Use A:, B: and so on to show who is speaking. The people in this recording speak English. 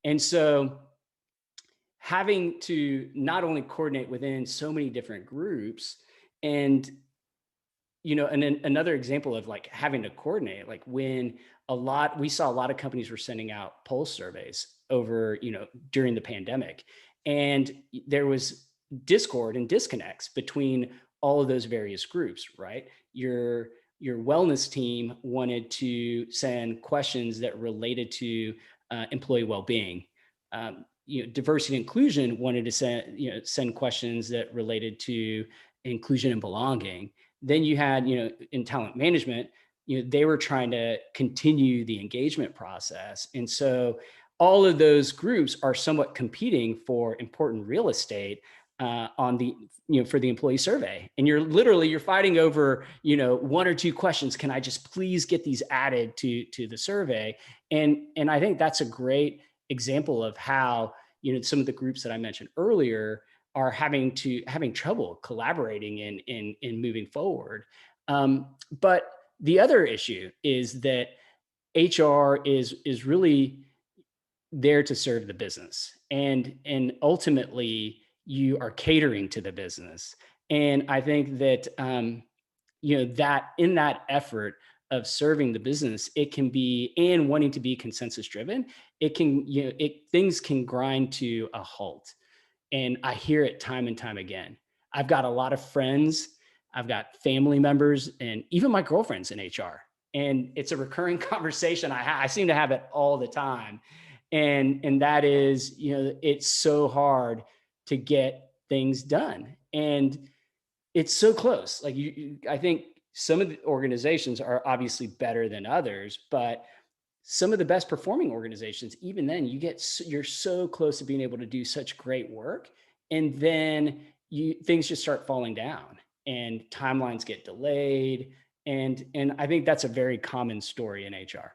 A: And so having to not only coordinate within so many different groups, and and then another example of like having to coordinate, like when we saw a lot of companies were sending out pulse surveys over, during the pandemic. And there was discord and disconnects between all of those various groups, right? Your wellness team wanted to send questions that related to employee well-being. Diversity and inclusion wanted to send questions that related to inclusion and belonging. Then you had, in talent management, they were trying to continue the engagement process. And so all of those groups are somewhat competing for important real estate on the, for the employee survey. And you're fighting over, one or two questions. Can I just please get these added to the survey? And I think that's a great example of how, some of the groups that I mentioned earlier are having trouble collaborating in moving forward. But the other issue is that HR is really there to serve the business, and ultimately you are catering to the business. And I think that that in that effort of serving the business, it can be, and wanting to be consensus driven, it can, things can grind to a halt. And I hear it time and time again. I've got a lot of friends, I've got family members, and even my girlfriend's in HR. And it's a recurring conversation I seem to have it all the time. And that is, it's so hard to get things done. And it's so close. Like I think some of the organizations are obviously better than others, but some of the best performing organizations, even then, you're so close to being able to do such great work, and then things just start falling down, and timelines get delayed, and I think that's a very common story in HR.